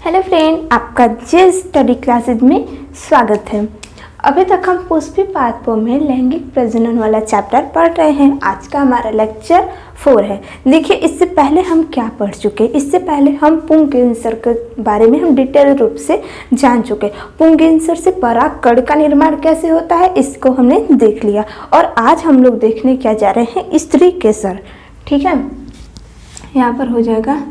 Hello friend, आपका जे study classes में स्वागत है। अभी तक हम पुष्पी पादपों में लैंगिक प्रजनन वाला चैप्टर पढ़ रहे हैं। आज का हमारा लेक्चर 4 है। देखिए, इससे पहले हम क्या पढ़ चुके, इससे पहले हम पुंकेसर के बारे में हम डिटेल रूप से जान चुके। पुंकेसर से परागकण का निर्माण कैसे होता है इसको हमने देख लिया, और आज हम लोग देखने क्या जा रहे हैं, स्त्री केसर। ठीक है, यहाँ पर हो जाएगा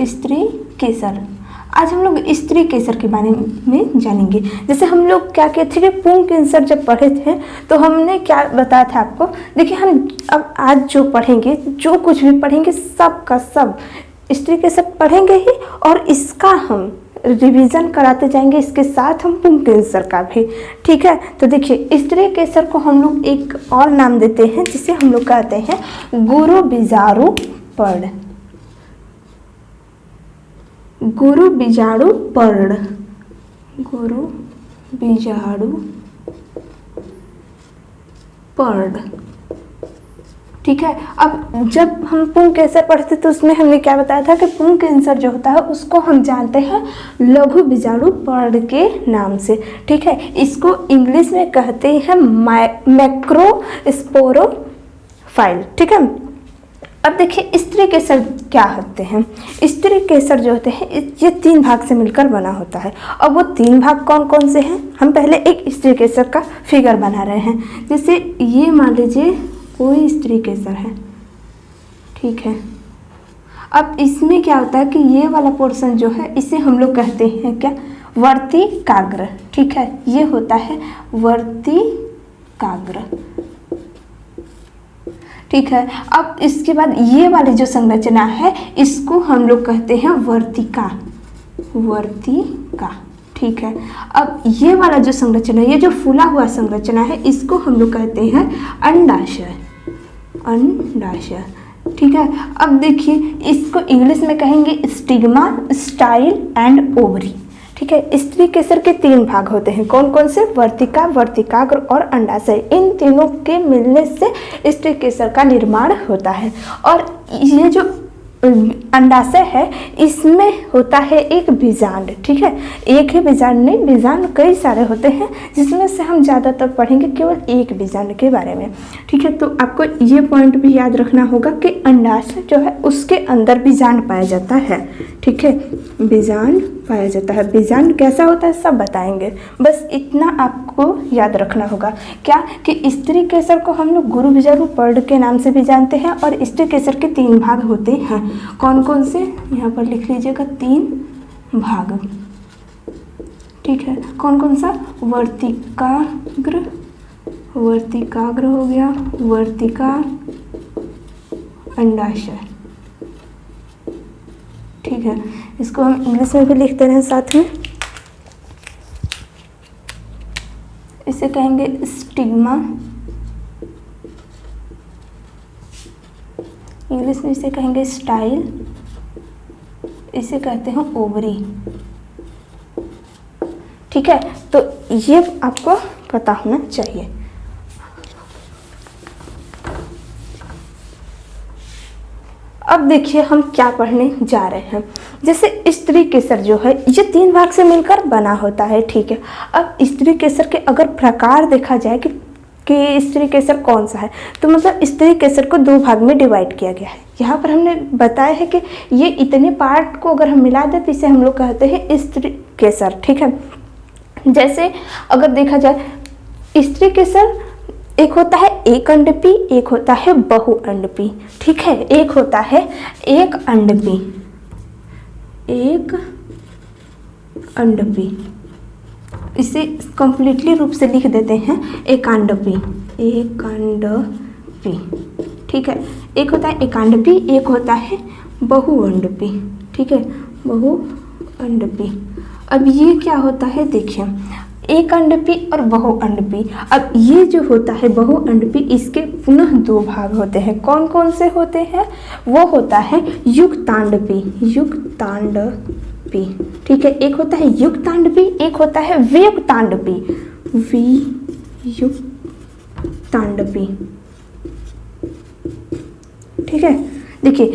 स्त्री केसर। आज हम लोग स्त्री केसर के बारे में जानेंगे। जैसे हम लोग क्या कहते थे कि पुंकेसर जब पढ़े थे तो हमने क्या बताया था आपको। देखिए, हम अब आज जो पढ़ेंगे, जो कुछ भी पढ़ेंगे, सब का सब स्त्री केसर पढ़ेंगे ही, और इसका हम रिवीजन कराते जाएंगे, इसके साथ हम पुंकेसर का भी। ठीक है, तो देखिए, स्त्री केसर को हम लोग एक और नाम देते हैं जिसे हम लोग कहते हैं गुरु बीजाणु पर्ण। गुरु बीजाणु पर्ण, गुरु बीजाणु पर्ण। ठीक है, अब जब हम पुंकेसर पढ़ते तो उसमें हमने क्या बताया था कि पुंकेसर जो होता है उसको हम जानते हैं लघु बीजाणु पर्ण के नाम से। ठीक है, इसको इंग्लिश में कहते हैं मैक्रोस्पोरोफाइल। ठीक है, अब देखिए स्त्री केसर क्या होते हैं। स्त्री केसर जो होते हैं ये 3 भाग से मिलकर बना होता है, और वो 3 भाग कौन कौन से हैं, हम पहले एक स्त्री केसर का फिगर बना रहे हैं। जैसे ये मान लीजिए कोई स्त्री केसर है। ठीक है, अब इसमें क्या होता है कि ये वाला पोर्शन जो है इसे हम लोग कहते हैं क्या, वर्तिकाग्र। ठीक है, ये होता है वर्तिकाग्र। ठीक है, अब इसके बाद ये वाली जो संरचना है इसको हम लोग कहते हैं वर्तिका, वर्तिका। ठीक है, अब ये वाला जो संरचना, ये जो फूला हुआ संरचना है इसको हम लोग कहते हैं अंडाशय, अंडाशय। ठीक है, अब देखिए इसको इंग्लिश में कहेंगे स्टिग्मा, स्टाइल एंड ओवरी। ठीक है, स्त्री केसर के 3 भाग होते हैं, कौन कौन से, वर्तिका, वर्तिकाग्र और अंडाशय। इन तीनों के मिलने से स्त्री केसर का निर्माण होता है। और ये जो अंडाशय है इसमें होता है एक बीजांड। ठीक है, एक ही बीजांड नहीं, बीजांड कई सारे होते हैं, जिसमें से हम ज़्यादातर पढ़ेंगे केवल एक बीजांड के बारे में। ठीक है, तो आपको ये पॉइंट भी याद रखना होगा कि अंडाशय जो है उसके अंदर बीजांड पाया जाता है। ठीक है, बीजांड पाया जाता है। बीजांड कैसा होता है सब बताएंगे, बस इतना आपको याद रखना होगा क्या, कि स्त्री केसर को हम लोग गुरु बीजाणु पर्ण के नाम से भी जानते हैं, और स्त्री केसर के 3 भाग होते हैं। कौन कौन से, यहाँ पर लिख लीजिएगा 3 भाग। ठीक है, कौन कौन सा, वर्तिकाग्र, वर्तिकाग्र हो गया, वर्तिका, अंडाशय। ठीक है, इसको हम इंग्लिश में भी लिखते रहे साथ में। इसे कहेंगे स्टिग्मा, इंग्लिश में इसे कहेंगे स्टाइल, इसे कहते हैं ओवरी। ठीक है, तो ये आपको पता होना चाहिए। अब देखिए हम क्या पढ़ने जा रहे हैं। जैसे स्त्री केसर जो है ये 3 भाग से मिलकर बना होता है। ठीक है, अब स्त्री केसर के अगर प्रकार देखा जाए कि स्त्री केसर कौन सा है, तो मतलब स्त्री केसर को 2 भाग में डिवाइड किया गया है। यहाँ पर हमने बताया है कि ये इतने पार्ट को अगर हम मिला दें तो इसे हम लोग कहते हैं स्त्री केसर। ठीक है, जैसे अगर देखा जाए स्त्री केसर एक होता है एक अंडपी, एक होता है बहुअंडपी। ठीक है, एक होता है एक अंडपी, एक अंडपी, इसे कंप्लीटली रूप से लिख देते हैं एकांडपी, एकांडपी। ठीक है, एक होता है एकांडपी, एक होता है बहुअंडपी। ठीक है, बहुअंडपी। अब ये क्या होता है, देखिए एक अंडपी और बहुअंडपी। अब ये जो होता है बहुअंडपी, इसके पुनः 2 भाग होते हैं। कौन कौन से होते हैं, वो होता है युक्तांडपी, युक्तांडपी। ठीक है, एक होता है युक्तांडपी, एक होता है वियुक्तांडपी, वियुक्तांडपी। ठीक है, देखिए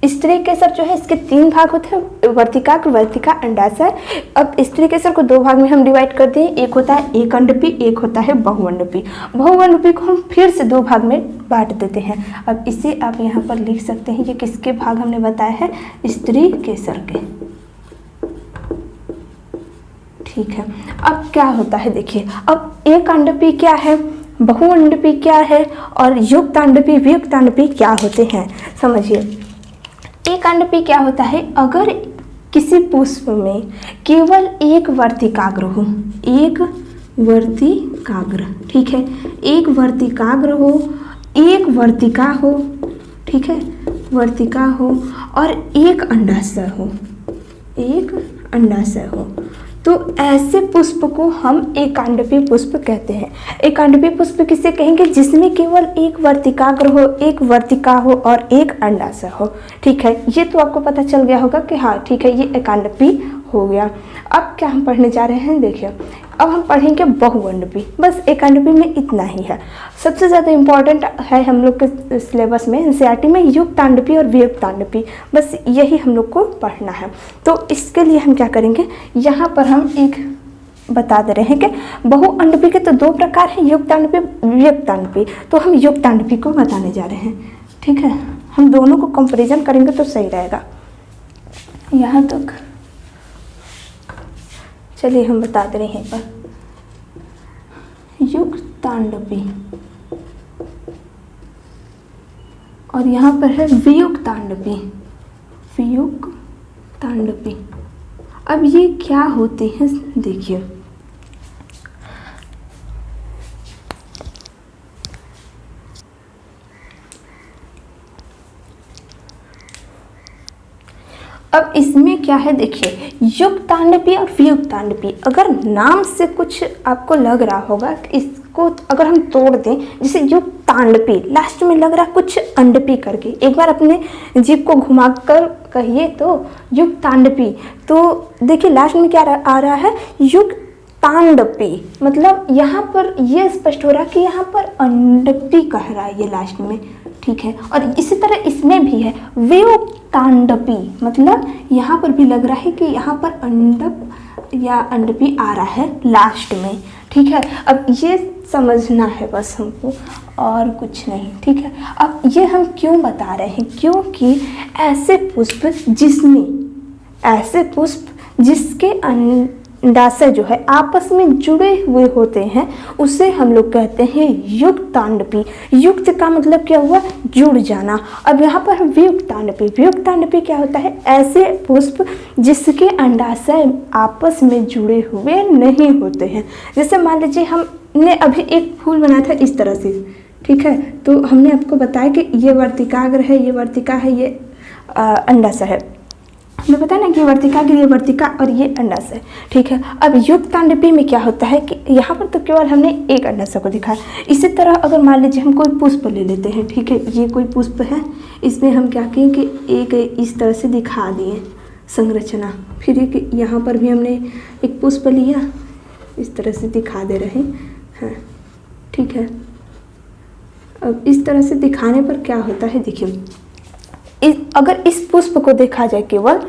स्त्री केसर जो है इसके 3 भाग होते हैं, वर्तिकाग्र, वर्तिका, अंडाशय। अब स्त्री केसर को 2 भाग में हम डिवाइड करते हैं, एक होता है एक अंडपी, एक होता है बहुअंडपी। बहुअंडपी को हम फिर से 2 भाग में बांट देते हैं। अब इसे आप यहाँ पर लिख सकते हैं, ये किसके भाग हमने बताया है, स्त्री केसर के। ठीक है, अब क्या होता है देखिए, अब एक अंडपी क्या है, बहुअंडपी क्या है, और युक्तांडपी, वियुक्तांडपी क्या होते हैं, समझिए। एक अंडपी क्या होता है, अगर किसी पुष्प में केवल एक वर्तिकाग्र हो, एक वर्तिकाग्र, ठीक है, एक वर्तिकाग्र हो, एक वर्तिका हो, ठीक है, वर्तिका हो, और एक अंडाशय हो, एक अंडाशय हो, तो ऐसे पुष्प को हम एकांडपी पुष्प कहते हैं। एकांडपी पुष्प किसे कहेंगे, जिसमें केवल एक वर्तिकाग्र हो, एक वर्तिका हो और एक अंडाशय हो। ठीक है, ये तो आपको पता चल गया होगा कि हाँ ठीक है, ये एकांडपी हो गया। अब क्या हम पढ़ने जा रहे हैं, देखिए अब हम पढ़ेंगे बहुअंडपी। बस एकांडपी में इतना ही है। सबसे ज़्यादा इम्पॉर्टेंट है हम लोग के सिलेबस में, एनसीईआरटी में, युक्तांडपी और वियुक्तांडपी, बस यही हम लोग को पढ़ना है। तो इसके लिए हम क्या करेंगे, यहाँ पर हम एक बता दे रहे हैं कि बहुअंडपी के तो 2 प्रकार हैं, युक्तांडपी, वियुक्तांडपी। तो हम युक्तांडपी को बताने जा रहे हैं। ठीक है, हम दोनों को कंपेरिजन करेंगे तो सही रहेगा। यहाँ तक चलिए हम बता दे रहे हैं पर युक्तांडपी, और यहाँ पर है वियुक्तांडपी, वियुक्तांडपी। अब ये क्या होते हैं देखिए, अब इसमें क्या है देखिए, युक्तांडपी और वियुक्तांडपी, अगर नाम से कुछ आपको लग रहा होगा कि इसको अगर हम तोड़ दें, जैसे युक्तांडपी लास्ट में लग रहा कुछ अंडपी करके, एक बार अपने जीभ को घुमाकर कहिए तो युक्तांडपी, तो देखिए लास्ट में क्या आ रहा है, युक्तांडपी, मतलब यहाँ पर ये स्पष्ट हो रहा है कि यहाँ पर अंडपी कह रहा है ये लास्ट में। ठीक है, और इसी तरह इसमें भी है वियुक्तांडपी, मतलब यहाँ पर भी लग रहा है कि यहाँ पर अंडप या अंडपी आ रहा है लास्ट में। ठीक है, अब ये समझना है बस हमको, और कुछ नहीं। ठीक है, अब ये हम क्यों बता रहे हैं, क्योंकि ऐसे पुष्प जिसके अंडाशय जो है आपस में जुड़े हुए होते हैं, उसे हम लोग कहते हैं युक्तांडपी। युक्त का मतलब क्या हुआ, जुड़ जाना। अब यहाँ पर वियुक्तांडपी, वियुक्तांडपी क्या होता है, ऐसे पुष्प जिसके अंडाशय आपस में जुड़े हुए नहीं होते हैं। जैसे मान लीजिए हमने अभी एक फूल बनाया था इस तरह से, ठीक है, तो हमने आपको बताया कि ये वर्तिकाग्र है, ये वर्तिका है, ये अंडाशय है। हमें पता है ना कि वर्तिकाग्र, ये वर्तिका और ये अंडाशय। ठीक है, अब युक्तांडपी में क्या होता है कि यहाँ पर तो केवल हमने एक अंडाशय को दिखाया। इसी तरह अगर मान लीजिए हम कोई पुष्प ले लेते हैं, ठीक है, ये कोई पुष्प है, इसमें हम क्या किए कि एक इस तरह से दिखा दिए संरचना, फिर एक यहाँ पर भी हमने एक पुष्प लिया, इस तरह से दिखा दे रहे हैं। ठीक है, अब इस तरह से दिखाने पर क्या होता है देखिए, अगर इस पुष्प को देखा जाए केवल,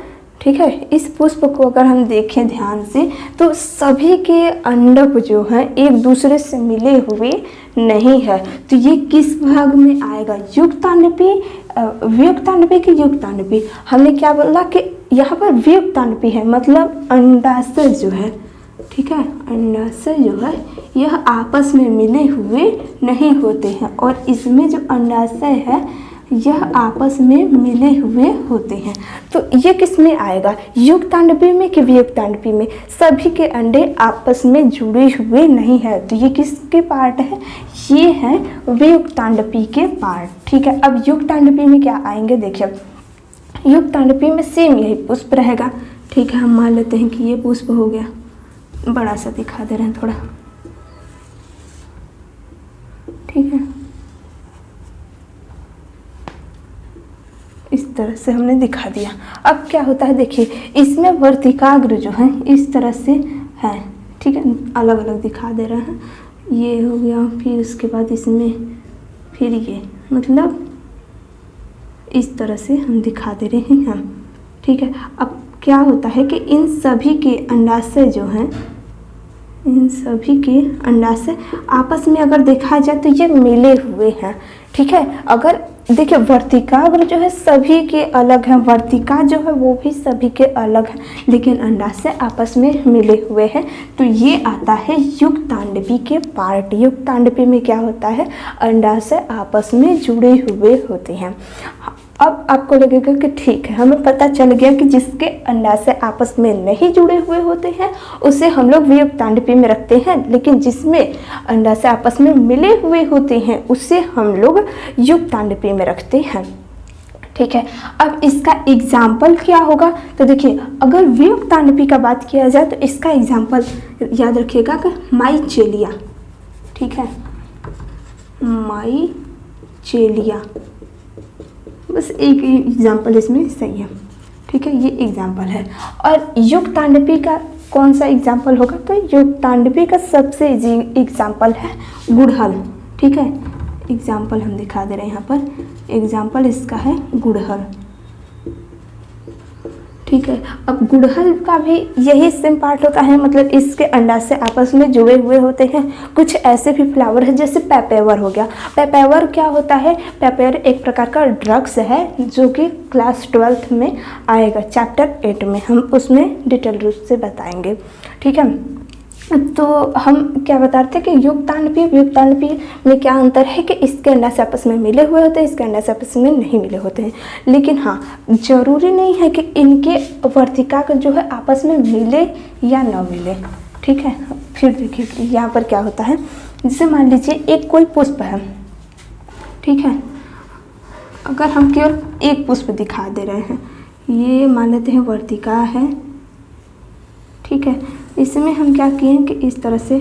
ठीक है, इस पुष्प को अगर हम देखें ध्यान से, तो सभी के अंडप जो हैं एक दूसरे से मिले हुए नहीं है। तो ये किस भाग में आएगा, युक्तांडपी, वियुक्तांडपी की युक्तांडपी। हमने क्या बोला कि यहाँ पर वियुक्तांडपी है, मतलब अंडाशय जो है, ठीक है, अंडाशय जो है यह आपस में मिले हुए नहीं होते हैं, और इसमें जो अंडाशय है यह आपस में मिले हुए होते हैं। तो ये किस में आएगा, युक्तांडपी में कि वियुक्तांडपी में, सभी के अंडे आपस में जुड़े हुए नहीं है। तो ये किसके पार्ट है, ये है वियुक्तांडपी के पार्ट। ठीक है, अब युक्तांडपी में क्या आएंगे देखिए, युक्तांडपी में सेम यही पुष्प रहेगा। ठीक है, हम मान लेते हैं कि ये पुष्प हो गया, बड़ा सा दिखा दे रहे हैं थोड़ा। ठीक है, इस तरह से हमने दिखा दिया। अब क्या होता है देखिए, इसमें वर्तिकाग्र जो है इस तरह से है, ठीक है, अलग अलग दिखा दे रहे हैं। ये हो गया, फिर उसके बाद इसमें फिर ये, मतलब इस तरह से हम दिखा दे रहे हैं, ठीक है। अब क्या होता है कि इन सभी के अंडाशय जो हैं, इन सभी के अंडाशय आपस में अगर देखा जाए तो ये मिले हुए हैं, ठीक है। अगर देखिए वर्तिकाग्र जो है सभी के अलग हैं, वर्तिका जो है वो भी सभी के अलग है, लेकिन अंडाशय आपस में मिले हुए हैं, तो ये आता है युक्तांडपी के पार्ट। युक्तांडपी में क्या होता है, अंडाशय आपस में जुड़े हुए होते हैं। अब आपको लगेगा कि ठीक है, हमें पता चल गया कि जिसके अंडाशय आपस में नहीं जुड़े हुए होते हैं उसे हम लोग वियुक्तांडपी में रखते हैं, लेकिन जिसमें अंडाशय आपस में मिले हुए होते हैं उसे हम लोग युक्तांडपी में रखते हैं, ठीक है। अब इसका एग्जाम्पल क्या होगा, तो देखिए अगर वियुक्तांडपी का बात किया जाए तो इसका एग्जाम्पल याद रखिएगा कि माइचेलिया, ठीक है, माइचेलिया, बस एक एग्जाम्पल इसमें सही है, ठीक है, ये एग्जाम्पल है। और युक्तांडपी का कौन सा एग्जाम्पल होगा, तो युक्तांडपी का सबसे एग्जाम्पल है गुड़हल, ठीक है। एग्जाम्पल हम दिखा दे रहे हैं यहाँ पर, एग्जाम्पल इसका है गुड़हल, ठीक है। अब गुड़हल का भी यही सेम पार्ट होता है, मतलब इसके अंडाशय आपस में जुड़े हुए होते हैं। कुछ ऐसे भी फ्लावर है जैसे पेपेवर हो गया। पेपेवर क्या होता है, पेपेवर एक प्रकार का ड्रग्स है जो कि क्लास 12th में आएगा, चैप्टर 8 में हम उसमें डिटेल रूप से बताएंगे, ठीक है। तो हम क्या बता रहे थे कि युक्तांडपी वियुक्तांडपी में क्या अंतर है कि इसके अंडाशय आपस में मिले हुए होते हैं, इसके अंडाशय आपस में नहीं मिले होते हैं। लेकिन हाँ, जरूरी नहीं है कि इनके वर्तिका जो है आपस में मिले या न मिले, ठीक है। फिर देखिए यहाँ पर क्या होता है, जैसे मान लीजिए एक कोई पुष्प है, ठीक है, अगर हम केवल एक पुष्प दिखा दे रहे हैं, ये मान लेते हैं वर्तिका है, ठीक है। इसमें हम क्या किए हैं कि इस तरह से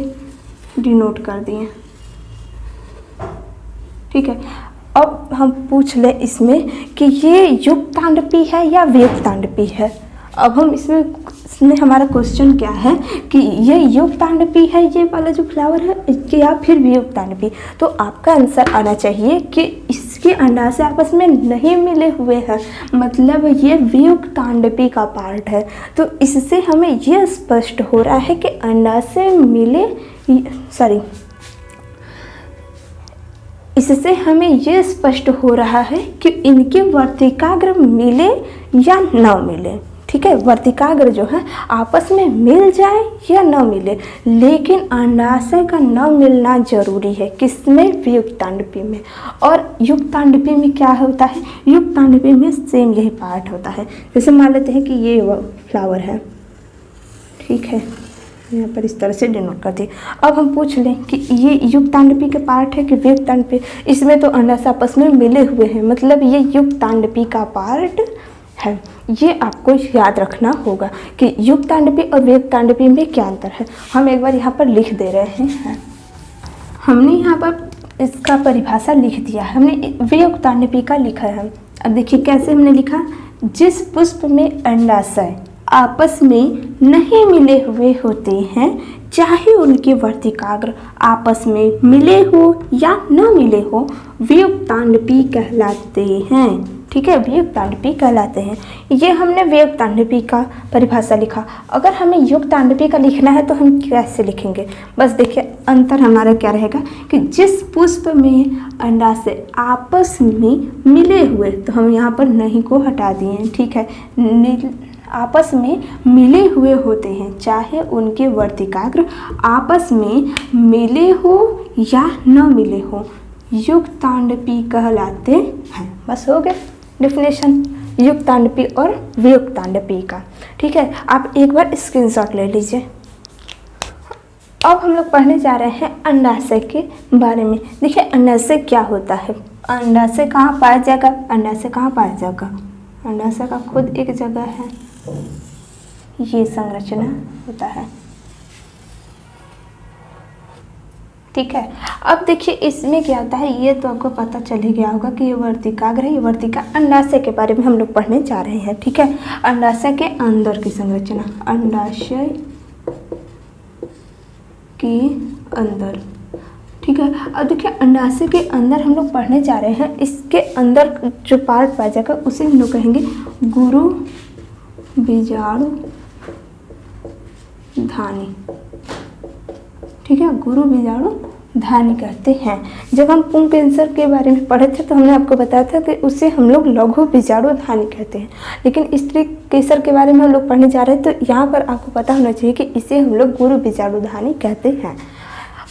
डिनोट कर दिए, ठीक है। अब हम पूछ लें इसमें कि ये युक्तांडपी है या वियुक्तांडपी है। अब हम इसमें हमारा क्वेश्चन क्या है कि ये युक्तांडपी है ये वाला जो फ्लावर है या फिर वियुक्तांडपी, तो आपका आंसर आना चाहिए कि इसके अंडाशय आपस में नहीं मिले हुए हैं, मतलब ये वियुक्तांडपी का पार्ट है। तो इससे हमें ये स्पष्ट हो रहा है कि अंडाशय मिले, इससे हमें ये स्पष्ट हो रहा है कि इनके वर्तिकाग्र मिले या न मिले, ठीक है। वर्तिकाग्र जो है आपस में मिल जाए या न मिले, लेकिन अंडाशय का न मिलना जरूरी है, किसमें, वियुक्तांडपी में। और युक्तांडपी में क्या होता है, युक्तांडपी में सेम यही पार्ट होता है। जैसे मान लेते हैं कि ये फ्लावर है, ठीक है, यहाँ पर इस तरह से डिनोट कर दी। अब हम पूछ लें कि ये युक्तांडपी के पार्ट है कि वियुक्तांडपी, इसमें तो अंडाशय आपस में मिले हुए हैं, मतलब ये युक्तांडपी का पार्ट है। ये आपको याद रखना होगा कि युक्तांडपी और वियुक्तांडपी में क्या अंतर है। हम एक बार यहाँ पर लिख दे रहे हैं, हमने यहाँ पर इसका परिभाषा लिख दिया है, हमने वियुक्तांडपी का लिखा है। अब देखिए कैसे हमने लिखा, जिस पुष्प में अंडाशय आपस में नहीं मिले हुए होते हैं, चाहे उनके वर्तिकाग्र आपस में मिले हो या न मिले हो, वियुक्तांडपी कहलाते हैं, ठीक है, वियुक्तांडपी कहलाते हैं। ये हमने वियुक्तांडपी का परिभाषा लिखा। अगर हमें युक्तांडपी का लिखना है तो हम कैसे लिखेंगे, बस देखिए अंतर हमारा क्या रहेगा कि जिस पुष्प में अंडाशय आपस में मिले हुए, तो हम यहाँ पर नहीं को हटा दिए, ठीक है, आपस में मिले हुए होते हैं, चाहे उनके वर्तिकाग्र आपस में मिले हो या न मिले हो, युक्तांडपी कहलाते हैं। बस हो गया डेफिनेशन युक्तांडपी और वियुक्तांडपी का, ठीक है। आप एक बार स्क्रीनशॉट ले लीजिए। अब हम लोग पढ़ने जा रहे हैं अंडाशय के बारे में। देखिए अंडाशय क्या होता है, अंडाशय कहाँ पाया जाएगा, अंडाशय कहाँ पाया जाएगा, अंडाशय का खुद एक जगह है, ये संरचना होता है, ठीक है। अब देखिए इसमें क्या होता है, ये तो आपको पता चल ही गया होगा कि ये वर्तिकाग्र है, ये वर्तिका। अंडाशय के बारे में हम लोग पढ़ने जा रहे हैं, ठीक है। अंडाशय के अंदर की संरचना, अंडाशय के अंदर ठीक है। अब देखिए अंडाशय के अंदर हम लोग पढ़ने जा रहे हैं, इसके अंदर जो पार्ट पाया जाएगा उसे हम लोग कहेंगे गुरु बीजाणु धानी। ठीक है, गुरु बीजाणु धानी कहते हैं। जब हम पुंग कैंसर के बारे में पढ़े थे तो हमने आपको बताया था कि उसे हम लोग लघु बीजाणु धानी कहते हैं, लेकिन स्त्री कैंसर के बारे में हम लोग पढ़ने जा रहे हैं तो यहाँ पर आपको पता होना चाहिए कि इसे हम लोग गुरु बीजाणु धानी कहते हैं।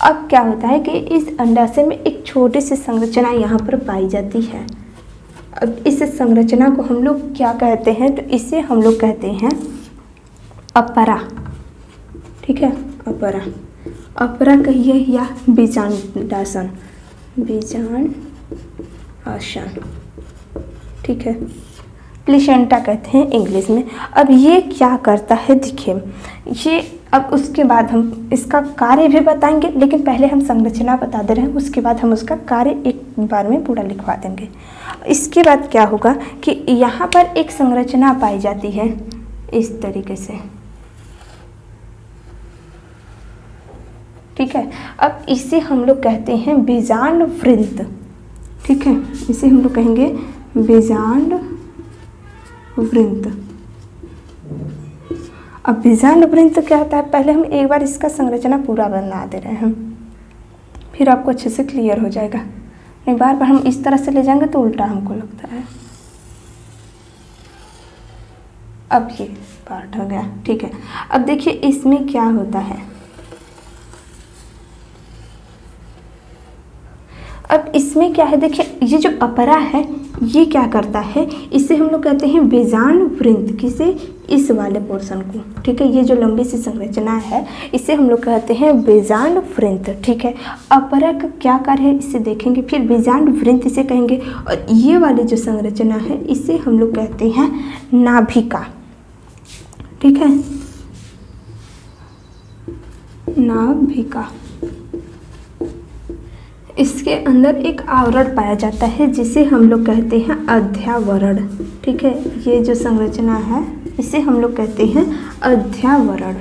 अब क्या होता है कि इस अंडाशय में एक छोटी सी संरचना यहाँ पर पाई जाती है। अब इस संरचना को हम लोग क्या कहते हैं, तो इसे हम लोग कहते हैं अपरा। ठीक है, अपरा, अपरा कहिए या बीजांडासन, बीजांड आसन। ठीक है, प्लेसेंटा कहते हैं इंग्लिश में। अब ये क्या करता है, देखिए ये, अब उसके बाद हम इसका कार्य भी बताएंगे, लेकिन पहले हम संरचना बता दे रहे हैं, उसके बाद हम उसका कार्य एक बार में पूरा लिखवा देंगे। इसके बाद क्या होगा कि यहाँ पर एक संरचना पाई जाती है इस तरीके से। ठीक है, अब इसे हम लोग कहते हैं बीजांड वृंत। ठीक है, इसे हम लोग कहेंगे बीजांड वृंत। अब बीजांड वृंत क्या होता है, पहले हम एक बार इसका संरचना पूरा बना दे रहे हैं, फिर आपको अच्छे से क्लियर हो जाएगा। नहीं, बार बार हम इस तरह से ले जाएंगे तो उल्टा हमको लगता है। अब ये पार्ट हो गया। ठीक है, अब देखिए इसमें क्या होता है। अब इसमें क्या है, देखिए ये जो अपरा है ये क्या करता है, इसे हम लोग कहते हैं बीजांड वृंत। किसे, इस वाले पोर्शन को। ठीक है, ये जो लंबी सी संरचना है इसे हम लोग कहते हैं बीजांड वृंत। ठीक है, अपरा का क्या कार्य है इसे देखेंगे, फिर बीजांड वृंत इसे कहेंगे, और ये वाली जो संरचना है इसे हम लोग कहते हैं नाभिका। ठीक है, नाभिका। इसके अंदर एक आवरण पाया जाता है जिसे हम लोग कहते हैं अध्यावरण। ठीक है, ये जो संरचना है इसे हम लोग कहते हैं अध्यावरण,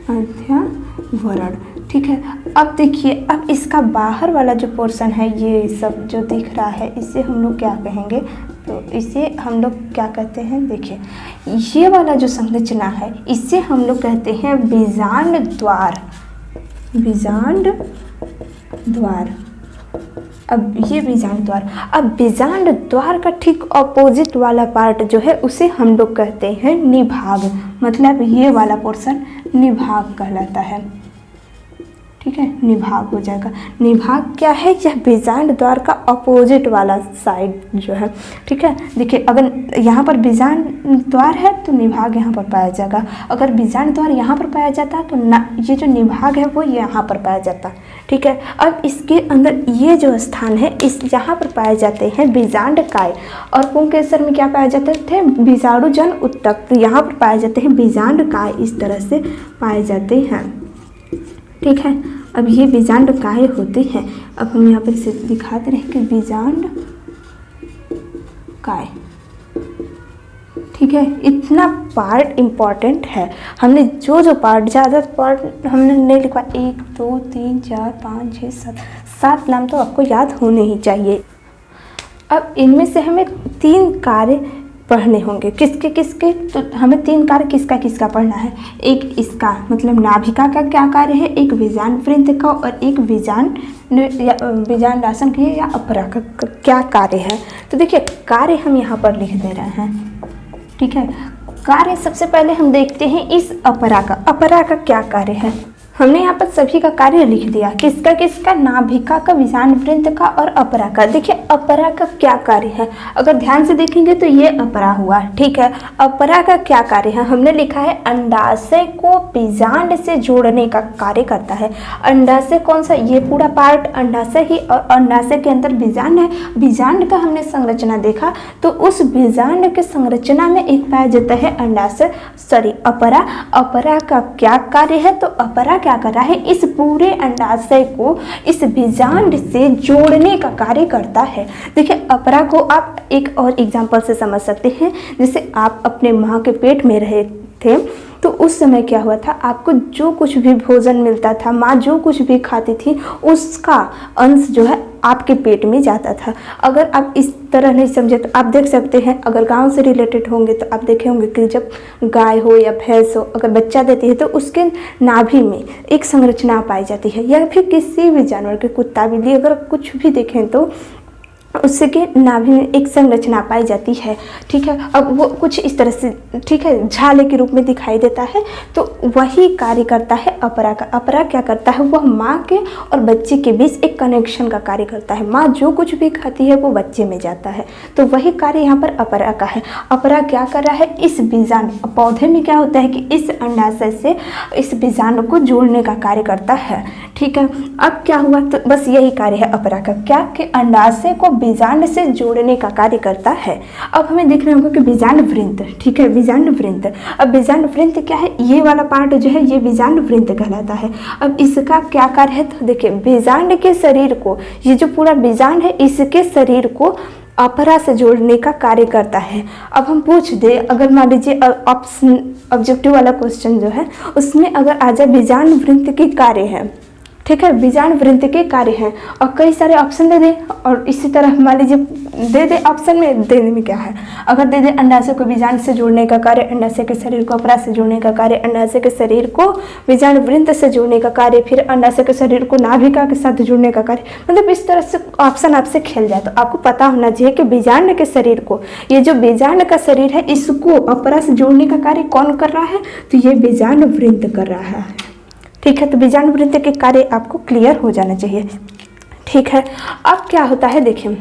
अध्यावरण। ठीक है, अब देखिए, अब इसका बाहर वाला जो पोर्शन है, ये सब जो दिख रहा है, इसे हम लोग क्या कहेंगे, तो इसे हम लोग क्या कहते हैं, देखिए ये वाला जो संरचना है इसे हम लोग कहते हैं बीजांड द्वार, बीजांड द्वार। अब ये बीजांड द्वार, अब बीजांड द्वार का ठीक ऑपोजिट वाला पार्ट जो है उसे हम लोग कहते हैं निभाग, मतलब ये वाला पोर्शन निभाग कहलाता है। ठीक है, निभाग हो जाएगा। निभाग क्या है, यह बीजांड द्वार का ऑपोजिट वाला साइड जो है। ठीक है, देखिए अगर यहाँ पर बीजांड द्वार है तो निभाग यहाँ पर पाया जाएगा, अगर बीजांड द्वार यहाँ पर पाया जाता है तो ये जो निभाग है वो यहाँ पर पाया जाता है। ठीक है, अब इसके अंदर ये जो स्थान है इस यहाँ पर पाए जाते हैं बीजांड काय, और पुंग कैंसर में क्या पाए जाते थे, बीजाणु जन उत्तक, तो यहाँ पर पाए जाते हैं बीजांड काय, इस तरह से पाए जाते हैं। ठीक है, अब ये बीजांड काय होते हैं। अब हम यहाँ पर इसे दिखाते रहे कि बीजांड काय। ठीक है, इतना पार्ट इम्पॉर्टेंट है। हमने जो पार्ट, ज़्यादा पार्ट हमने नहीं लिखा, 1 2 3 4 5 6 7 नाम तो आपको याद होने ही चाहिए। अब इनमें से हमें 3 कार्य पढ़ने होंगे, किसके किसके, तो हमें 3 कार्य किसका किसका पढ़ना है। एक इसका मतलब नाभिका का क्या कार्य है, एक बीजांड वृंत का, और एक बीजांडासन की या अपरा का क्या कार्य है। तो देखिए कार्य हम यहाँ पर लिख दे रहे हैं। ठीक है, कार्य सबसे पहले हम देखते हैं इस अपरा का। अपरा का क्या कार्य है, हमने यहाँ पर सभी का कार्य लिख दिया, किसका किसका, नाभिका का, बीजांड वृंत का और अपरा का। देखिए अपरा का क्या कार्य है, अगर ध्यान से देखेंगे तो ये अपरा हुआ। ठीक है, अपरा का क्या कार्य है, हमने लिखा है अंडाशय को बीजांड से जोड़ने का कार्य करता है। अंडाशय कौन सा, ये पूरा पार्ट अंडाशय ही, और अंडाशय के अंदर बीजांड है। बीजांड का हमने संरचना देखा तो उस बीजांड के संरचना में एक पाया जाता है अंडाशय, सॉरी अपरा। अपरा का क्या कार्य है, तो अपरा क्या कर रहा है, इस पूरे अंडाशय को इस बीजांड से जोड़ने का कार्य करता है। देखिए अपरा को आप एक और एग्जांपल से समझ सकते हैं, जैसे आप अपने माँ के पेट में रहे थे तो उस समय क्या हुआ था, आपको जो कुछ भी भोजन मिलता था, माँ जो कुछ भी खाती थी उसका अंश जो है आपके पेट में जाता था। अगर आप इस तरह नहीं समझे तो आप देख सकते हैं, अगर गांव से रिलेटेड होंगे तो आप देखे होंगे कि जब गाय हो या भैंस हो अगर बच्चा देती है तो उसके नाभि में एक संरचना पाई जाती है, या फिर किसी भी जानवर के, कुत्ता बिल्ली अगर कुछ भी देखें तो उसके नाभि में एक संरचना पाई जाती है। ठीक है, अब वो कुछ इस तरह से, ठीक है, झाले के रूप में दिखाई देता है। तो वही कार्य करता है अपरा का। अपरा क्या करता है, वह माँ के और बच्चे के बीच एक कनेक्शन का कार्य करता है। माँ जो कुछ भी खाती है वो बच्चे में जाता है, तो वही कार्य यहाँ पर अपरा का है। अपरा क्या कर रहा है, इस बीजाणु, पौधे में क्या होता है कि इस अंडाशय से इस बीजाणु को जोड़ने का कार्य करता है। ठीक है, अब क्या हुआ, तो बस यही कार्य है अपरा का, क्या कि अंडाशय को बीजांड से जोड़ने का कार्य करता है। अब हमें देखना होगा कि बीजांड वृंत, ठीक है, बीजांड वृंत। अब बीजांड वृंत क्या है, ये वाला पार्ट जो है ये बीजांड वृंत कहलाता है। अब इसका क्या कार्य है, तो देखिए बीजांड के शरीर को, ये जो पूरा बीजांड है इसके शरीर को अपरा से जोड़ने का कार्य करता है। अब हम पूछ दे, अगर मान लीजिए ऑब्जेक्टिव वाला क्वेश्चन जो है उसमें अगर आ जाए बीजांड वृंत के कार्य है, ठीक है, बीजांड वृंत के कार्य हैं और कई सारे ऑप्शन दे दे, और इसी तरह मान लीजिए दे दे, ऑप्शन में देने में क्या है, अगर दे दे अंडाशय को बीजांड से जोड़ने का कार्य, अंडाशय के शरीर को अपरा से जोड़ने का कार्य, अंडाशय के शरीर को बीजांड वृंत से जोड़ने का कार्य, फिर अंडाशय के शरीर को नाभिका के साथ जोड़ने का कार्य, मतलब इस तरह से ऑप्शन आपसे खेल जाए तो आपको पता होना चाहिए कि बीजांड के शरीर को, ये जो बीजांड का शरीर है इसको अपरा से जोड़ने का कार्य कौन कर रहा है, तो ये बीजांड वृंत कर रहा है। ठीक है, तो बीजांड वृंत के कार्य आपको क्लियर हो जाना चाहिए। ठीक है, अब क्या होता है देखिए,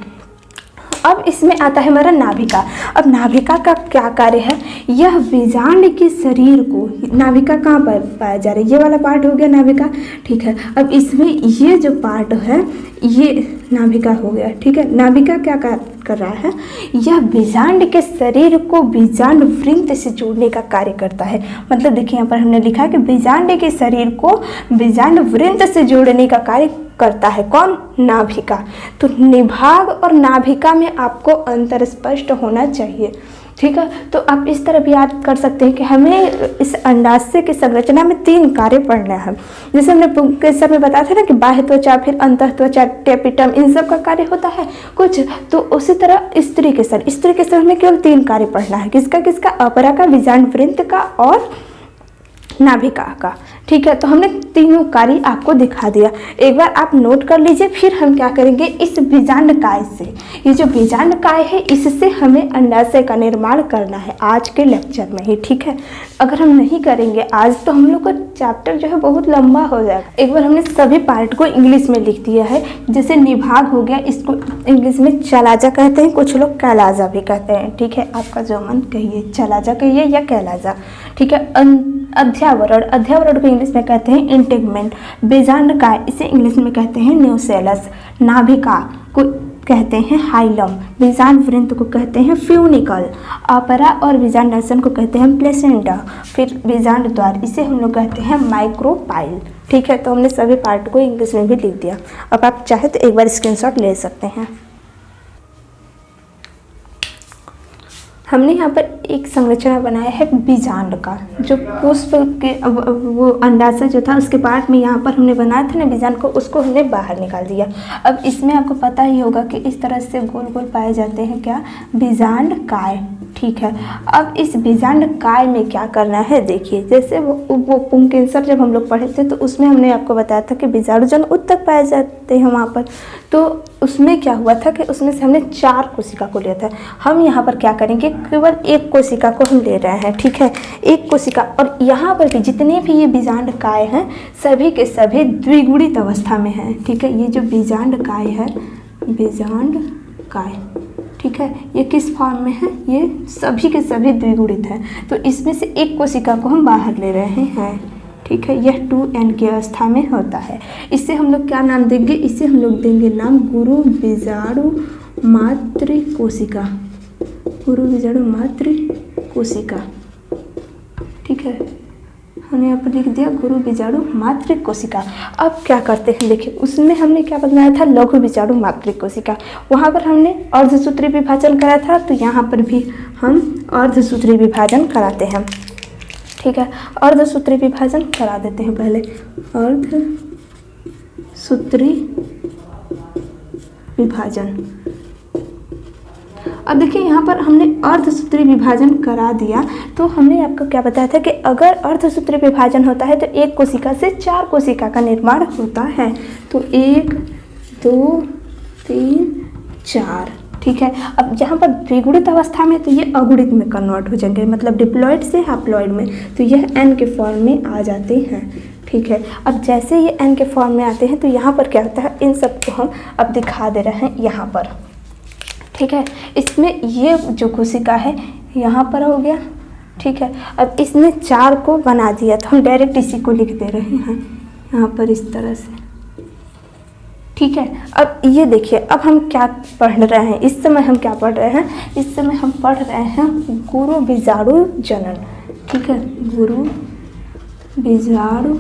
अब इसमें आता है हमारा नाभिका। अब नाभिका का क्या कार्य है, यह बीजांड के शरीर को, नाभिका कहाँ पर पाया जा रहा है, ये वाला पार्ट हो गया नाभिका। ठीक है, अब इसमें ये जो पार्ट है ये नाभिका हो गया। ठीक है, नाभिका क्या कर रहा है, यह बीजांड के शरीर को बीजांड वृंत से जोड़ने का कार्य करता है। मतलब देखिए यहाँ पर हमने लिखा है कि बीजांड के शरीर को बीजांड वृंत से जोड़ने का कार्य करता है कौन, नाभिका। तो निभाग और नाभिका में आपको अंतर स्पष्ट होना चाहिए। ठीक है, तो आप इस तरह भी याद कर सकते हैं कि हमें इस अंडाशय की संरचना में 3 कार्य पढ़ना है। जैसे हमने पुंकेसर में बताया था ना कि बाह्य त्वचा, फिर अंतः त्वचा, टेपिटम, इन सब का कार्य होता है कुछ, तो उसी तरह स्त्री के शरीर में केवल 3 कार्य पढ़ना है। किसका किसका, अपरा का, बीजांड वृंत का और नाभिका का। ठीक है, तो हमने तीनों कार्य आपको दिखा दिया, एक बार आप नोट कर लीजिए। फिर हम क्या करेंगे, इस बीजांड काय से, ये जो बीजांड काय है इससे हमें अंडाशय का निर्माण करना है आज के लेक्चर में ही। ठीक है, अगर हम नहीं करेंगे आज तो हम लोग का चैप्टर जो है बहुत लंबा हो जाएगा। एक बार हमने सभी पार्ट को इंग्लिश में लिख दिया है, जैसे निभाग हो गया, इसको इंग्लिश में चलाजा कहते हैं, कुछ लोग कैलाजा भी कहते हैं। ठीक है, आपका जो मन कहिए, चलाजा कहिए या कैलाजा। ठीक है, अध्यावरण को इंग्लिश में कहते हैं इंटेगमेंट। बीजांड काय इसे इंग्लिश में कहते हैं न्यूसेलस। नाभिका को कहते हैं हाइलम। बीजांड वृंत को कहते हैं फ्यूनिकल। अपरा और बीजांड नसन को कहते हैं प्लेसेंटा। फिर बीजांड द्वार इसे हम लोग कहते हैं माइक्रोपाइल। ठीक है, तो हमने सभी पार्ट को इंग्लिश में भी लिख दिया। अब आप चाहे तो एक बार स्क्रीनशॉट ले सकते हैं। हमने यहाँ पर एक संरचना बनाया है बीजांड का, जो पुष्प के वो अंडाशय जो था उसके पार्ट में यहाँ पर हमने बनाया था ना बीजांड को, उसको हमने बाहर निकाल दिया। अब इसमें आपको पता ही होगा कि इस तरह से गोल गोल पाए जाते हैं क्या, बीजांड काय। ठीक है, अब इस बीजांड काय में क्या करना है, देखिए जैसे वो पुंकेसर जब हम लोग पढ़े थे तो उसमें हमने आपको बताया था कि बीजाणु जन उत्तक पाए जाते हैं वहाँ पर। तो उसमें क्या हुआ था कि उसमें से हमने 4 कोशिका को लिया था। हम यहाँ पर क्या करेंगे, केवल 1 कोशिका को हम ले रहे हैं। ठीक है, 1 कोशिका, और यहाँ पर भी जितने भी ये बीजांड काय हैं सभी के सभी द्विगुणित अवस्था में हैं। ठीक है, ये जो बीजांड काय है, बीजांड काय, ठीक है, ये किस फॉर्म में है, ये सभी के सभी द्विगुणित हैं। तो इसमें से 1 कोशिका को हम बाहर ले रहे हैं। ठीक है, यह 2n की अवस्था में होता है। इससे हम लोग क्या नाम देंगे, इसे हम लोग देंगे नाम गुरु बीजाणु मातृ कोशिका। गुरु बीजाणु मातृ कोशिका। ठीक है, हमने यहाँ पर लिख दिया गुरु बीजाणु मातृ कोशिका। अब क्या करते हैं, देखिए उसमें हमने क्या बनाया था, लघु बीजाणु मातृ कोशिका। वहाँ पर हमने अर्धसूत्री विभाजन करा था, तो यहाँ पर भी हम अर्धसूत्री विभाजन कराते हैं। ठीक है, अर्धसूत्री विभाजन करा देते हैं पहले। अर्धसूत्री विभाजन। अब देखिए यहाँ पर हमने अर्धसूत्री विभाजन करा दिया, तो हमने आपको क्या बताया था कि अगर अर्धसूत्री विभाजन होता है तो एक कोशिका से 4 कोशिका का निर्माण होता है। तो 1 2 3 4, ठीक है। अब जहाँ पर द्विगुणित अवस्था में तो ये अगुणित में कन्वर्ट हो जाएंगे, मतलब डिप्लॉइड से हैप्लॉइड में, तो यह n के फॉर्म में आ जाते हैं, ठीक है। अब जैसे ये n के फॉर्म में आते हैं तो यहाँ पर क्या होता है, इन सबको हम अब दिखा दे रहे हैं यहाँ पर, ठीक है। इसमें ये जो कोशिका है यहाँ पर हो गया, ठीक है। अब इसने 4 को बना दिया, तो हम डायरेक्ट इसी को लिख दे रहे हैं यहाँ पर इस तरह से, ठीक है। अब ये देखिए, अब हम क्या पढ़ रहे हैं, इस समय हम क्या पढ़ रहे हैं, इस समय हम पढ़ रहे हैं गुरु बीजाणु जनन, ठीक है, गुरु बीजाणु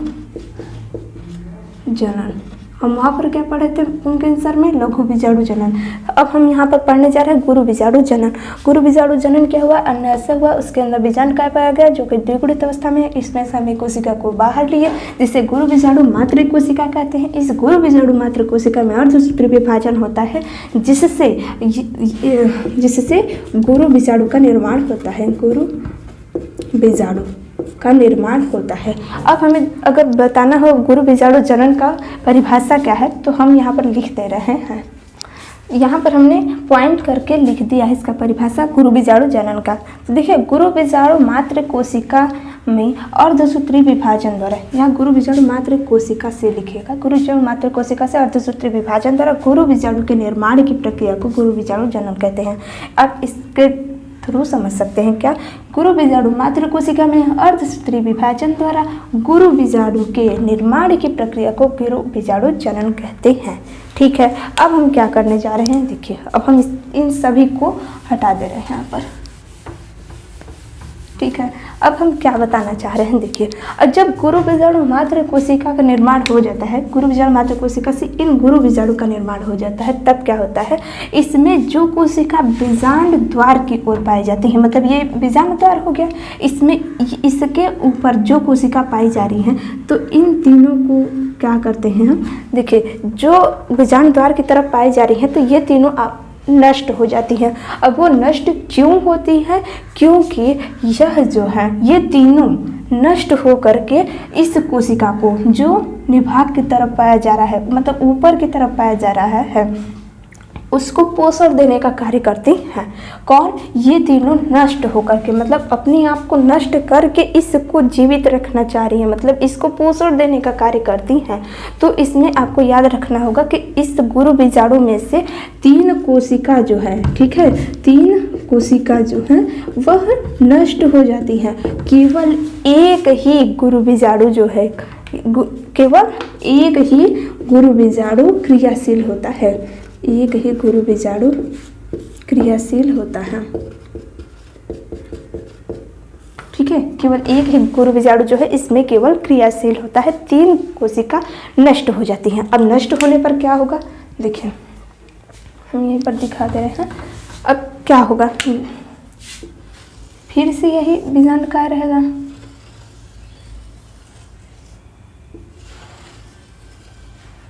जनन। हम वहाँ पर क्या पढ़े थे उनके आंसर में, लघु बीजाणु जनन। अब हम यहाँ पर पढ़ने जा रहे हैं गुरु बीजाणु जनन। गुरु बीजाणु जनन क्या हुआ, अन्य हुआ, उसके अंदर बीजाणु काय पाया गया जो कि द्विगुणित अवस्था में है। इसमें से हमें कोशिका को बाहर लिए, जिसे गुरु बीजाणु मातृ कोशिका कहते हैं। इस गुरु बीजाणु मातृ कोशिका में अर्धसूत्री विभाजन होता है, जिससे गुरु बीजाणु का निर्माण होता है, गुरु बीजाणु का निर्माण होता है। अब हमें अगर बताना हो गुरु बीजाणु जनन का परिभाषा क्या है, तो हम यहाँ पर लिख दे रहे हैं। यहाँ पर हमने पॉइंट करके लिख दिया है इसका परिभाषा गुरु बीजाणु जनन का। तो देखिए, गुरु बीजाणु मातृ कोशिका में अर्धसूत्री विभाजन द्वारा, यहाँ गुरु बीजाणु मातृ कोशिका से लिखिएगा, गुरु बीजाणु मातृ कोशिका से अर्धसूत्री विभाजन द्वारा गुरु बीजाणु के निर्माण की प्रक्रिया को गुरु बीजाणु जनन कहते हैं। अब इसके थ्रू समझ सकते हैं क्या, गुरु बीजाणु मातृ कोशिका में अर्धसूत्री विभाजन द्वारा गुरु बीजाणु के निर्माण की प्रक्रिया को गुरु बीजाणु जनन कहते हैं, ठीक है। अब हम क्या करने जा रहे हैं, देखिए, अब हम इन सभी को हटा दे रहे हैं यहाँ पर, ठीक है। अब हम क्या बताना चाह रहे हैं, देखिए, और जब गुरु बीजाणु मातृ कोशिका का निर्माण हो जाता है, गुरु बीजाणु मातृ कोशिका से इन गुरु बीजाणु का निर्माण हो जाता है, तब क्या होता है, इसमें जो कोशिका बीजांड द्वार की ओर पाई जाती है, मतलब ये बीजांड द्वार हो गया, इसमें इसके ऊपर जो कोशिका पाई जा रही हैं, तो इन तीनों को क्या करते हैं हम, देखिए, जो बीजांड द्वार की तरफ पाई जा रही हैं, तो ये तीनों नष्ट हो जाती है। अब वो नष्ट क्यों होती है, क्योंकि यह जो है, ये तीनों नष्ट हो करके इस कोशिका को जो निभाग की तरफ पाया जा रहा है, मतलब ऊपर की तरफ पाया जा रहा है, उसको पोषण देने का कार्य करती हैं। कौन, ये तीनों नष्ट होकर के, मतलब अपने आप को नष्ट करके इसको जीवित रखना चाह रही है, मतलब इसको पोषण देने का कार्य करती हैं। तो इसमें आपको याद रखना होगा कि इस गुरु बीजाणु में से 3 कोशिका जो है, ठीक है, 3 कोशिका जो है वह नष्ट हो जाती हैं। केवल एक ही गुरु बीजाणु जो है, केवल एक ही गुरु बीजाणु क्रियाशील होता है, एक ही गुरु बीजाणु क्रियाशील होता है, ठीक है। केवल एक ही गुरु बीजाणु जो है इसमें केवल क्रियाशील होता है, 3 कोशिका नष्ट हो जाती हैं। अब नष्ट होने पर क्या होगा, देखिए, हम यहीं पर दिखा दे रहे हैं। अब क्या होगा, फिर से यही बीजांड काय रहेगा,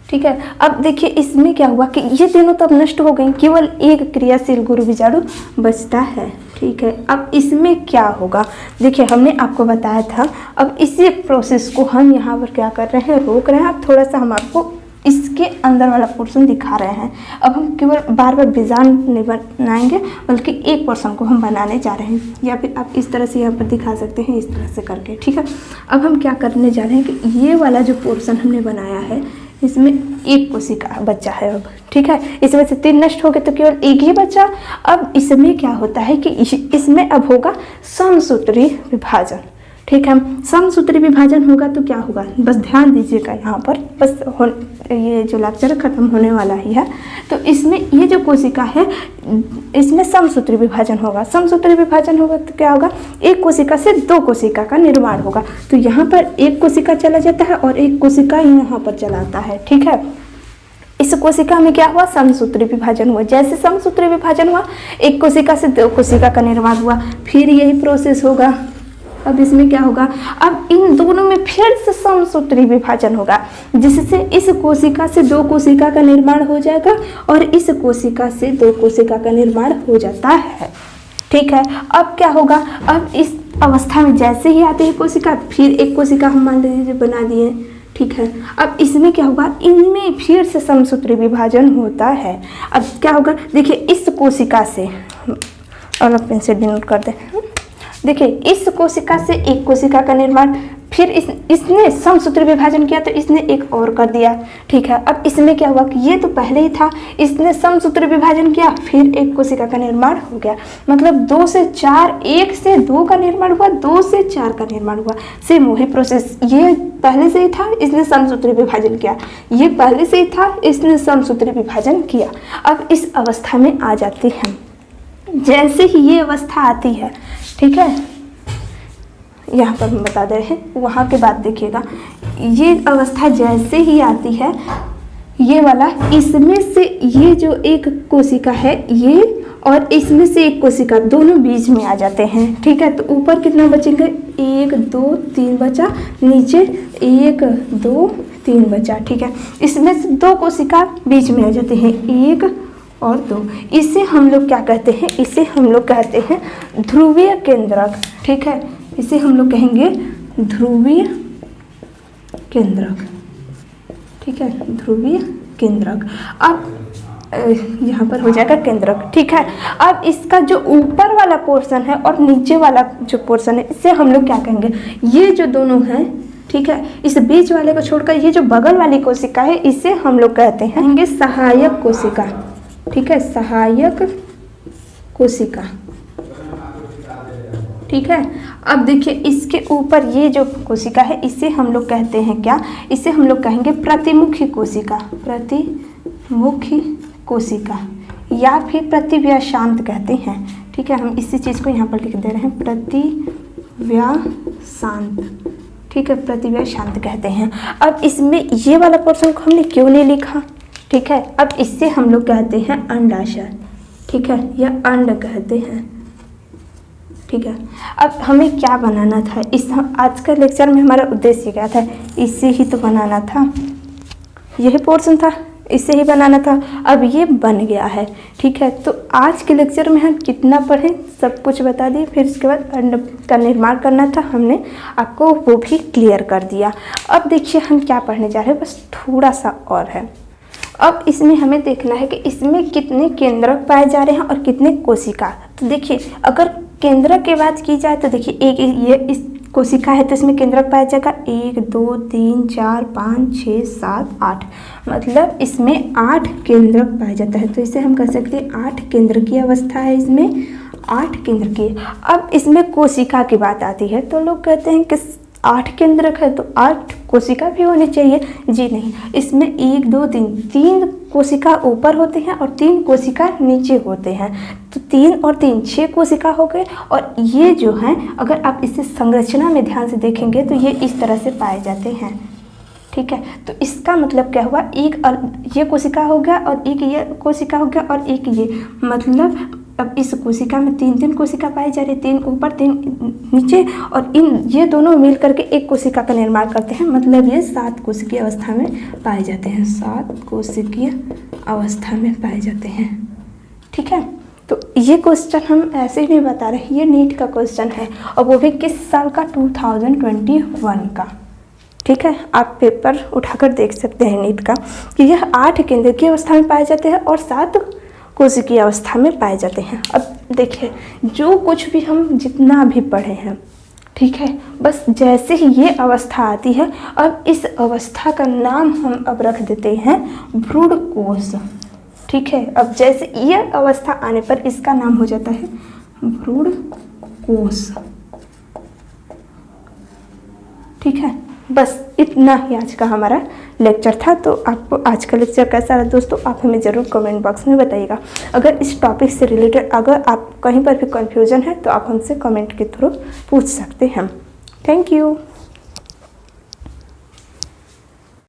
ठीक है। अब देखिए, इसमें क्या हुआ कि ये तीनों तो अब नष्ट हो गई, केवल एक क्रियाशील गुरु बीजाणु बचता है, ठीक है। अब इसमें क्या होगा, देखिए, हमने आपको बताया था। अब इसी प्रोसेस को हम यहाँ पर क्या कर रहे हैं, रोक रहे हैं। अब थोड़ा सा हम आपको इसके अंदर वाला पोर्शन दिखा रहे हैं। अब हम केवल बार बार बीजांड नहीं बनाएंगे, बल्कि एक पोर्शन को हम बनाने जा रहे हैं, या फिर आप इस तरह से यहाँ पर दिखा सकते हैं, इस तरह से करके, ठीक है। अब हम क्या करने जा रहे हैं कि ये वाला जो पोर्शन हमने बनाया है, इसमें एक कोशिका बचा है अब, ठीक है। इसमें से 3 नष्ट हो गए तो केवल एक ही बचा। अब इसमें क्या होता है कि इसमें अब होगा समसूत्री विभाजन, ठीक है। समसूत्री विभाजन होगा तो क्या होगा, बस ध्यान दीजिएगा यहाँ पर, बस ये जो लेक्चर खत्म होने वाला ही है। तो इसमें ये जो कोशिका है, इसमें समसूत्री विभाजन होगा। समसूत्री विभाजन होगा तो क्या होगा, एक कोशिका से 2 कोशिका का निर्माण होगा। तो यहाँ पर एक कोशिका चला जाता है और एक कोशिका यहाँ पर चला आता है, ठीक है। इस कोशिका में क्या हुआ, समसूत्री विभाजन हुआ। जैसे समसूत्री विभाजन हुआ, एक कोशिका से 2 कोशिका का निर्माण हुआ। फिर यही प्रोसेस होगा, अब इसमें क्या होगा, अब इन दोनों में फिर से समसूत्री विभाजन होगा, जिससे इस कोशिका से 2 कोशिका का निर्माण हो जाएगा और इस कोशिका से 2 कोशिका का निर्माण हो जाता है। ठीक है, अब क्या होगा, अब इस अवस्था में जैसे ही आती है कोशिका, फिर एक कोशिका हम मान लीजिए बना दिए। ठीक है, अब इसमें क्या होगा, इनमें फिर से समसूत्री विभाजन होता है। अब क्या होगा, देखिए इस कोशिका से, और पेन से डिनोट कर दें, देखिए इस कोशिका से एक कोशिका का निर्माण, फिर इसने समसूत्री विभाजन किया तो इसने एक और कर दिया। ठीक है, अब इसमें क्या हुआ कि ये तो पहले ही था, इसने समसूत्री विभाजन किया, फिर एक कोशिका का निर्माण हो गया, मतलब 2 से 4, 1 से 2 का निर्माण हुआ, 2 से 4 का निर्माण हुआ। सेम वही प्रोसेस, ये पहले से ही था, इसने समसूत्री विभाजन किया, ये पहले से ही था, इसने समसूत्री विभाजन किया। अब इस अवस्था में आ जाते हैं, जैसे ही ये अवस्था आती है, ठीक है, यहाँ पर हम बता दे रहे हैं, वहाँ के बाद देखिएगा, ये अवस्था जैसे ही आती है, ये वाला, इसमें से ये जो एक कोशिका है ये और इसमें से एक कोशिका, दोनों बीच में आ जाते हैं। ठीक है, तो ऊपर कितना बचेंगे, 1 2 3 बचा, नीचे 1 2 3 बचा। ठीक है, इसमें से 2 कोशिका बीच में आ जाते हैं, 1 और 2। इसे हम लोग क्या कहते हैं, इसे हम लोग कहते हैं ध्रुवीय केंद्रक। ठीक है, इसे हम लोग कहेंगे ध्रुवीय केंद्रक। ठीक है, ध्रुवीय केंद्रक। अब यहाँ पर हो जाएगा केंद्रक। ठीक है, अब इसका जो ऊपर वाला पोर्शन है और नीचे वाला जो पोर्शन है, इसे हम लोग क्या कहेंगे, ये जो दोनों हैं, ठीक है, इस बीच वाले को छोड़कर ये जो बगल वाली कोशिका है, इसे हम लोग कहते हैं सहायक कोशिका। ठीक है, सहायक कोशिका। ठीक है, अब देखिए इसके ऊपर ये जो कोशिका है, इसे हम लोग कहते हैं क्या, इसे हम लोग कहेंगे प्रतिमुखी कोशिका, प्रतिमुखी कोशिका या फिर प्रतिव्यासांत कहते हैं। ठीक है, हम इसी चीज़ को यहाँ पर लिख दे रहे हैं, प्रतिव्यासांत। ठीक है, प्रतिव्यासांत कहते हैं। अब इसमें ये वाला पोर्शन को हमने क्यों नहीं लिखा, ठीक है, अब इससे हम लोग कहते हैं अंडाशय। ठीक है, या अंड कहते हैं। ठीक है, अब हमें क्या बनाना था, आज का लेक्चर में हमारा उद्देश्य क्या था, इससे ही तो बनाना था, यही पोर्शन था, इससे ही बनाना था। अब ये बन गया है। ठीक है, तो आज के लेक्चर में हम कितना पढ़ें सब कुछ बता दिए, फिर उसके बाद अंड का निर्माण करना था, हमने आपको वो भी क्लियर कर दिया। अब देखिए हम क्या पढ़ने जा रहे हैं, बस थोड़ा सा और है। अब इसमें हमें देखना है कि इसमें कितने केंद्रक पाए जा रहे हैं और कितने कोशिका। तो देखिए अगर केंद्रक की बात की जाए तो देखिए एक ये इस कोशिका है तो इसमें केंद्रक पाया जाएगा 1 2 3 4 5 6 7 8, मतलब इसमें 8 केंद्रक पाया जाता है। तो इसे हम कह सकते हैं 8 केंद्र की अवस्था है, इसमें 8 केंद्र की। अब इसमें कोशिका की बात आती है तो लोग कहते हैं कि 8 केंद्रक है तो 8 कोशिका भी होनी चाहिए। जी नहीं, इसमें 1 2 3 कोशिका ऊपर होते हैं और 3 कोशिका नीचे होते हैं। तो 3 और 3 6 कोशिका हो गए। और ये जो हैं अगर आप इसे संरचना में ध्यान से देखेंगे तो ये इस तरह से पाए जाते हैं। ठीक है, तो इसका मतलब क्या हुआ, एक ये कोशिका हो गया और एक ये कोशिका हो गया और एक ये, मतलब अब इस कोशिका में 3 कोशिका पाई जा रही है, 3 ऊपर 3 नीचे, और ये दोनों मिल करके एक कोशिका का निर्माण करते हैं, मतलब ये 7 कोशिकीय अवस्था में पाए जाते हैं, 7 कोशिकीय अवस्था में पाए जाते हैं। ठीक है, तो ये क्वेश्चन हम ऐसे ही नहीं बता रहे, ये नीट का क्वेश्चन है और वो भी किस साल का, 2021 का। ठीक है, आप पेपर उठाकर देख सकते हैं नीट का कि यह 8 केंद्र की अवस्था में पाए जाते हैं और 7 कोशिकीय अवस्था में पाए जाते हैं। अब देखिए जो कुछ भी हम जितना भी पढ़े हैं, ठीक है, बस जैसे ही ये अवस्था आती है, अब इस अवस्था का नाम हम अब रख देते हैं भ्रूण कोश। ठीक है, अब जैसे ये अवस्था आने पर इसका नाम हो जाता है भ्रूण कोश। ठीक है, बस इतना ही आज का हमारा लेक्चर था। तो आपको आज का लेक्चर कैसा रहा दोस्तों, आप हमें ज़रूर कमेंट बॉक्स में बताइएगा। अगर इस टॉपिक से रिलेटेड अगर आप कहीं पर भी कन्फ्यूजन है तो आप हमसे कमेंट के थ्रू पूछ सकते हैं। Thank you.